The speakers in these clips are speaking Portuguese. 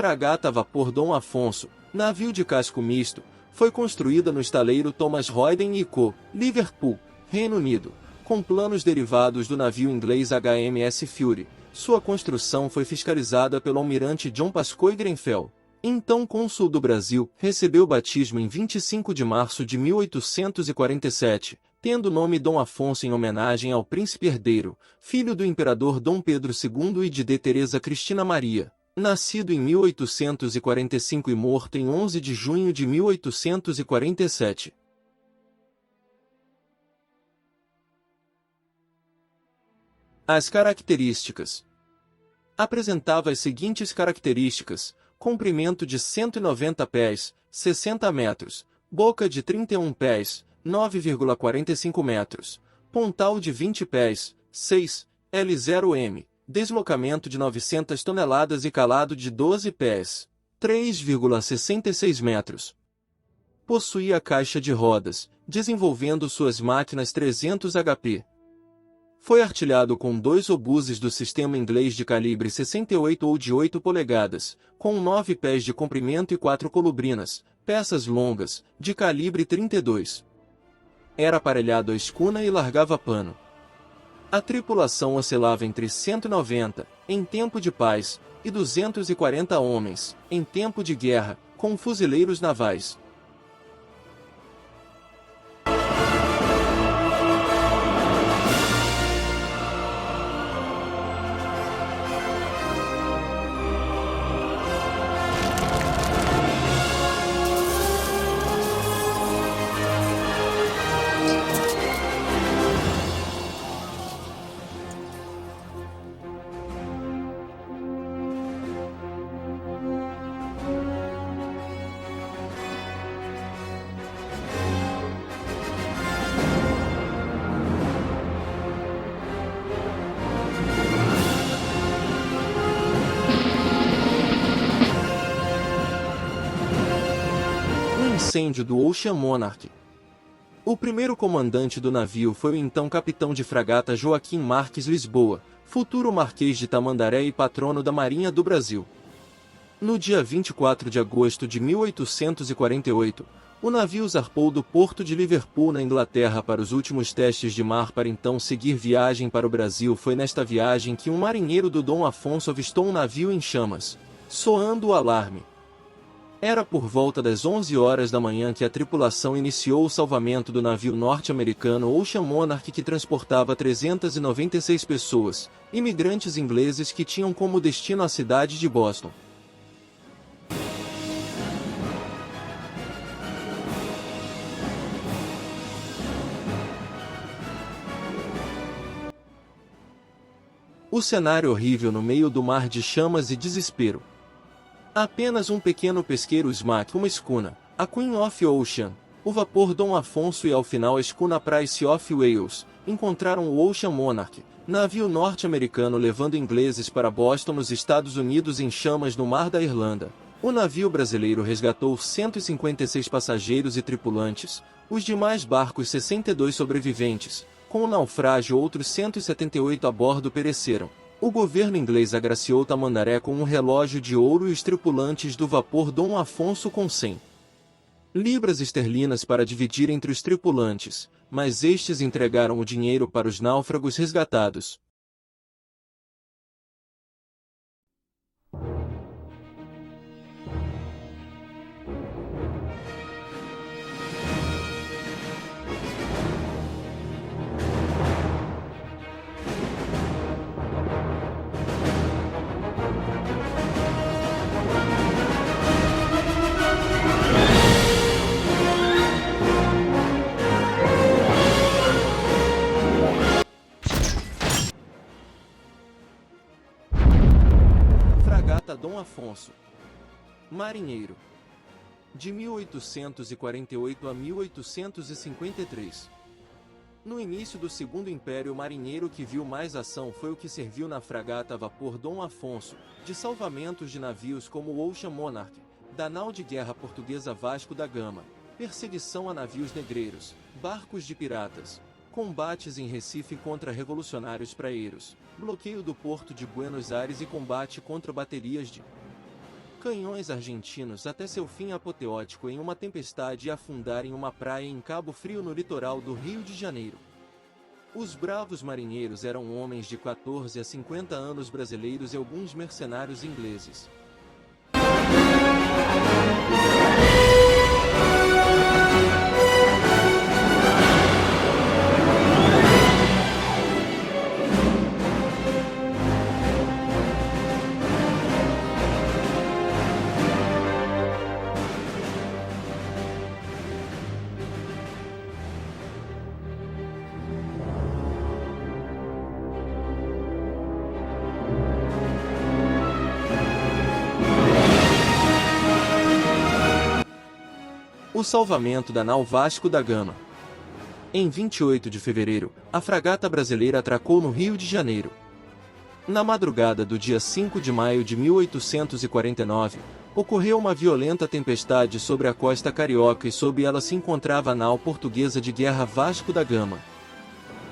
fragata a vapor Dom Afonso, navio de casco misto, foi construída no estaleiro Thomas Royden & Co., Liverpool, Reino Unido, com planos derivados do navio inglês HMS Fury. Sua construção foi fiscalizada pelo almirante John Pascoe Grenfell, então cônsul do Brasil. Recebeu batismo em 25 de março de 1847, tendo o nome Dom Afonso em homenagem ao príncipe herdeiro, filho do imperador Dom Pedro II e de Teresa Cristina Maria, nascido em 1845 e morto em 11 de junho de 1847. As características. Apresentava as seguintes características: comprimento de 190 pés, 60 metros, boca de 31 pés, 9,45 metros, pontal de 20 pés, 6, L0M, deslocamento de 900 toneladas e calado de 12 pés, 3,66 metros. Possuía caixa de rodas, desenvolvendo suas máquinas 300 HP. Foi artilhado com 2 obuses do sistema inglês de calibre 68 ou de 8 polegadas, com 9 pés de comprimento e 4 colubrinas, peças longas, de calibre 32. Era aparelhado a escuna e largava pano. A tripulação oscilava entre 190, em tempo de paz, e 240 homens, em tempo de guerra, com fuzileiros navais. Incêndio do Ocean Monarch. O primeiro comandante do navio foi o então capitão de fragata Joaquim Marques Lisboa, futuro Marquês de Tamandaré e patrono da Marinha do Brasil. No dia 24 de agosto de 1848, o navio zarpou do porto de Liverpool, na Inglaterra, para os últimos testes de mar para então seguir viagem para o Brasil. Foi nesta viagem que um marinheiro do Dom Afonso avistou um navio em chamas, soando o alarme. Era por volta das 11 horas da manhã que a tripulação iniciou o salvamento do navio norte-americano Ocean Monarch, que transportava 396 pessoas, imigrantes ingleses que tinham como destino a cidade de Boston. O cenário horrível no meio do mar de chamas e desespero. Apenas um pequeno pesqueiro smack, uma escuna, a Queen of Ocean, o vapor Dom Afonso e ao final a escuna Price of Wales, encontraram o Ocean Monarch, navio norte-americano levando ingleses para Boston, nos Estados Unidos, em chamas no Mar da Irlanda. O navio brasileiro resgatou 156 passageiros e tripulantes, os demais barcos 62 sobreviventes. Com o naufrágio, outros 178 a bordo pereceram. O governo inglês agraciou Tamandaré com um relógio de ouro e os tripulantes do vapor Dom Afonso com 100 libras esterlinas para dividir entre os tripulantes, mas estes entregaram o dinheiro para os náufragos resgatados. Fragata Dom Afonso. Marinheiro. De 1848 a 1853. No início do Segundo Império, o marinheiro que viu mais ação foi o que serviu na fragata a vapor Dom Afonso, de salvamentos de navios como o Ocean Monarch, da nau de guerra portuguesa Vasco da Gama, perseguição a navios negreiros, barcos de piratas, combates em Recife contra revolucionários praeiros, bloqueio do porto de Buenos Aires e combate contra baterias de canhões argentinos até seu fim apoteótico em uma tempestade e afundar em uma praia em Cabo Frio no litoral do Rio de Janeiro. Os bravos marinheiros eram homens de 14 a 50 anos brasileiros e alguns mercenários ingleses. O salvamento da nau Vasco da Gama. Em 28 de fevereiro, a fragata brasileira atracou no Rio de Janeiro. Na madrugada do dia 5 de maio de 1849, ocorreu uma violenta tempestade sobre a costa carioca e sob ela se encontrava a nau portuguesa de guerra Vasco da Gama.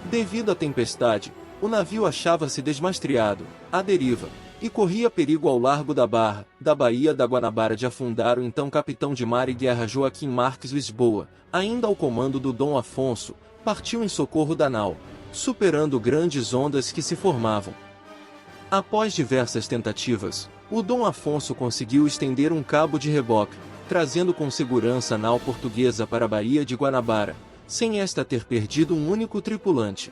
Devido à tempestade, o navio achava-se desmastreado, à deriva, e corria perigo ao largo da Barra, da Baía da Guanabara de afundar o então capitão de mar e guerra Joaquim Marques Lisboa, ainda ao comando do Dom Afonso, partiu em socorro da nau, superando grandes ondas que se formavam. Após diversas tentativas, o Dom Afonso conseguiu estender um cabo de reboque, trazendo com segurança a nau portuguesa para a Baía de Guanabara, sem esta ter perdido um único tripulante.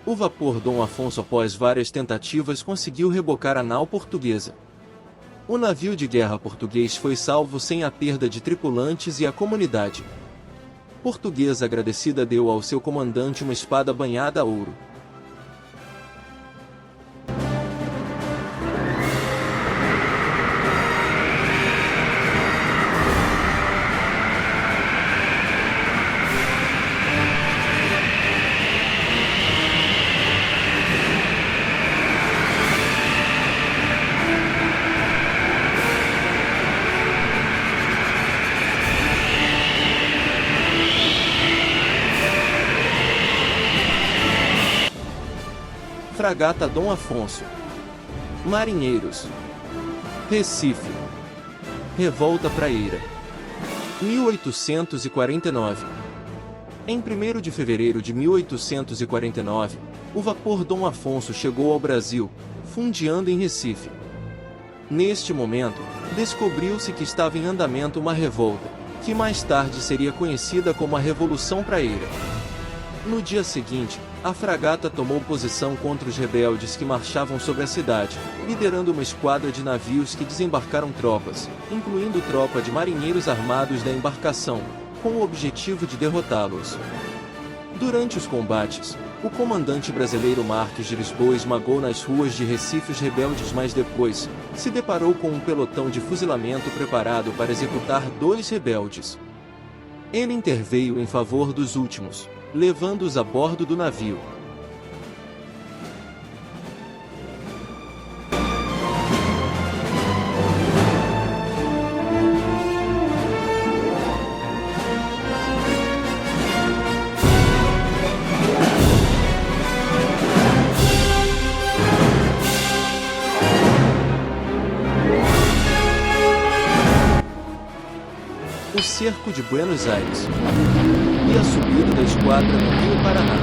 O vapor Dom Afonso, após várias tentativas, conseguiu rebocar a nau portuguesa. O navio de guerra português foi salvo sem a perda de tripulantes e a comunidade portuguesa agradecida deu ao seu comandante uma espada banhada a ouro. Fragata Dom Afonso. Marinheiros. Recife. Revolta Praieira. 1849. Em 1º de fevereiro de 1849, o vapor Dom Afonso chegou ao Brasil, fundeando em Recife. Neste momento, descobriu-se que estava em andamento uma revolta, que mais tarde seria conhecida como a Revolução Praieira. No dia seguinte, a fragata tomou posição contra os rebeldes que marchavam sobre a cidade, liderando uma esquadra de navios que desembarcaram tropas, incluindo tropa de marinheiros armados da embarcação, com o objetivo de derrotá-los. Durante os combates, o comandante brasileiro Marques de Lisboa esmagou nas ruas de Recife os rebeldes, mas depois, se deparou com um pelotão de fuzilamento preparado para executar 2 rebeldes. Ele interveio em favor dos últimos, levando-os a bordo do navio. O cerco de Buenos Aires e a subida da esquadra no Rio Paraná.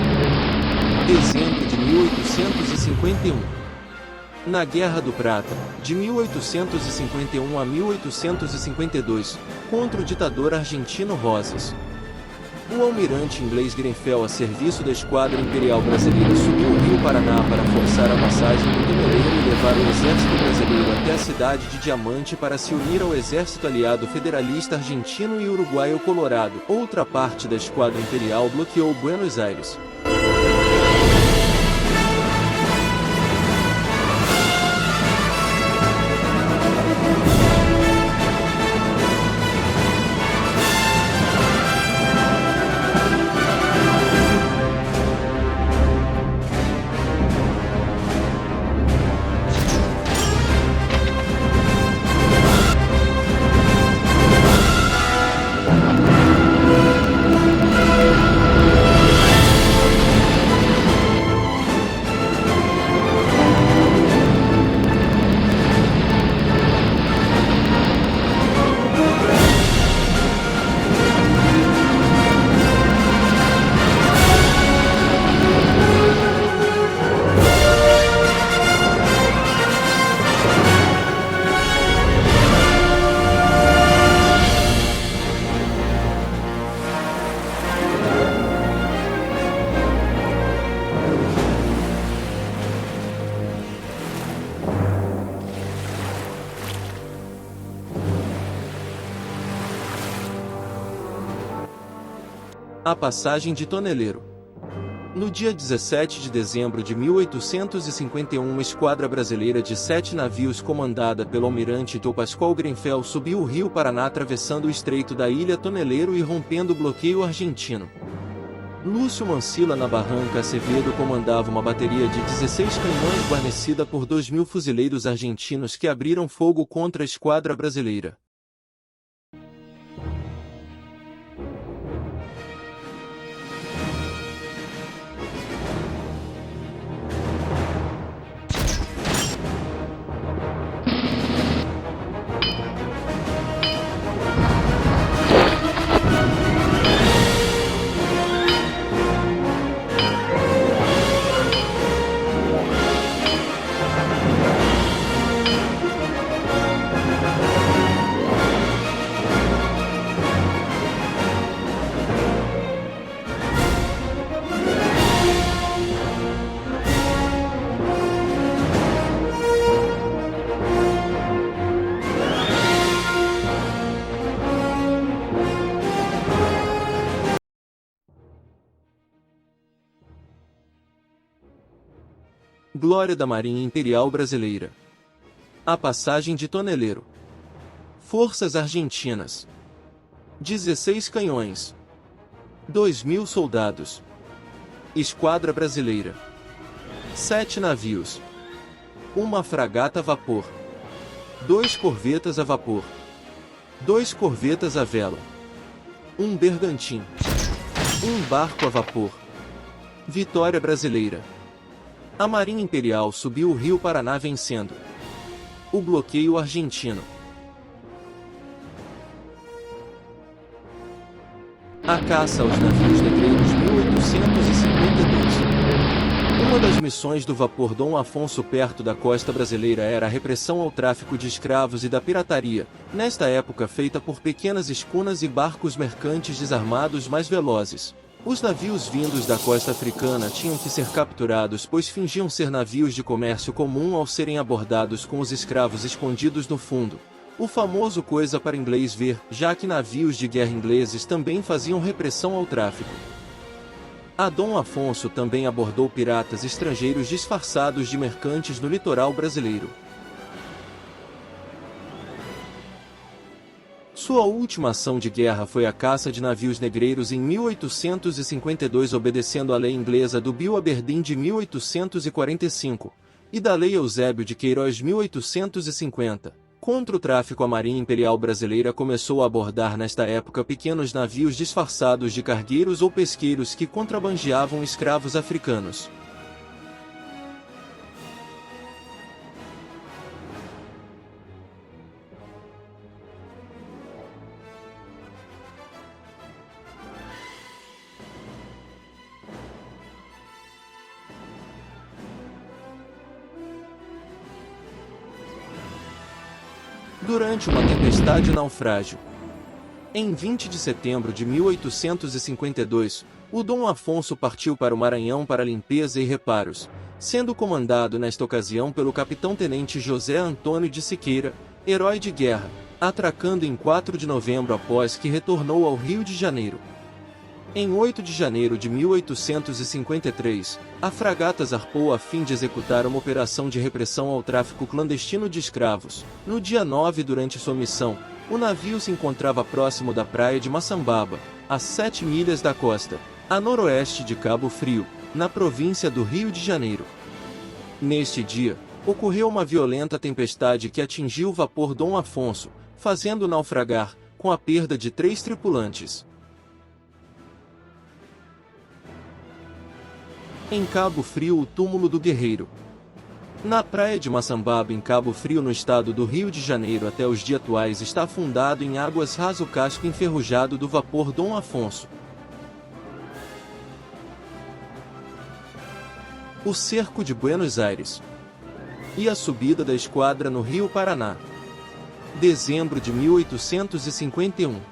Dezembro de 1851. Na Guerra do Prata, de 1851 a 1852, contra o ditador argentino Rosas. O almirante inglês Grenfell, a serviço da esquadra imperial brasileira, subiu o Rio Paraná para forçar a passagem do Toneleiro e levar o exército brasileiro até a cidade de Diamante para se unir ao exército aliado federalista argentino e uruguaio Colorado. Outra parte da esquadra imperial bloqueou Buenos Aires. A passagem de Toneleiro. No dia 17 de dezembro de 1851, uma esquadra brasileira de 7 navios comandada pelo almirante Dom Pascoal Grenfell subiu o rio Paraná atravessando o estreito da ilha Toneleiro e rompendo o bloqueio argentino. Lúcio Mancilla na Barranca Acevedo comandava uma bateria de 16 canhões guarnecida por 2.000 fuzileiros argentinos que abriram fogo contra a esquadra brasileira. Glória da Marinha Imperial Brasileira. A passagem de Toneleiro. Forças Argentinas. 16 canhões. 2.000 soldados. Esquadra Brasileira. 7 navios. Uma fragata a vapor. 2 corvetas a vapor. 2 corvetas a vela. Um bergantim. Um barco a vapor. Vitória Brasileira. A Marinha Imperial subiu o rio Paraná vencendo o bloqueio argentino. A caça aos navios negreiros 1852. Uma das missões do vapor Dom Afonso perto da costa brasileira era a repressão ao tráfico de escravos e da pirataria, nesta época feita por pequenas escunas e barcos mercantes desarmados mais velozes. Os navios vindos da costa africana tinham que ser capturados pois fingiam ser navios de comércio comum ao serem abordados com os escravos escondidos no fundo. O famoso coisa para inglês ver, já que navios de guerra ingleses também faziam repressão ao tráfico. A Dom Afonso também abordou piratas estrangeiros disfarçados de mercantes no litoral brasileiro. Sua última ação de guerra foi a caça de navios negreiros em 1852, obedecendo à lei inglesa do Bill Aberdeen de 1845 e da Lei Eusébio de Queiroz 1850. Contra o tráfico, a Marinha Imperial Brasileira começou a abordar nesta época pequenos navios disfarçados de cargueiros ou pesqueiros que contrabandeavam escravos africanos. Durante uma tempestade e naufrágio. Em 20 de setembro de 1852, o Dom Afonso partiu para o Maranhão para limpeza e reparos, sendo comandado nesta ocasião pelo capitão-tenente José Antônio de Siqueira, herói de guerra, atracando em 4 de novembro após que retornou ao Rio de Janeiro. Em 8 de janeiro de 1853, a fragata zarpou a fim de executar uma operação de repressão ao tráfico clandestino de escravos. No dia 9, durante sua missão, o navio se encontrava próximo da praia de Maçambaba, a 7 milhas da costa, a noroeste de Cabo Frio, na província do Rio de Janeiro. Neste dia, ocorreu uma violenta tempestade que atingiu o vapor Dom Afonso, fazendo-o naufragar, com a perda de 3 tripulantes. Em Cabo Frio, o túmulo do guerreiro. Na praia de Maçambaba, em Cabo Frio, no estado do Rio de Janeiro, até os dias atuais está afundado em águas rasas o casco enferrujado do vapor Dom Afonso. O cerco de Buenos Aires e a subida da esquadra no Rio Paraná. Dezembro de 1851.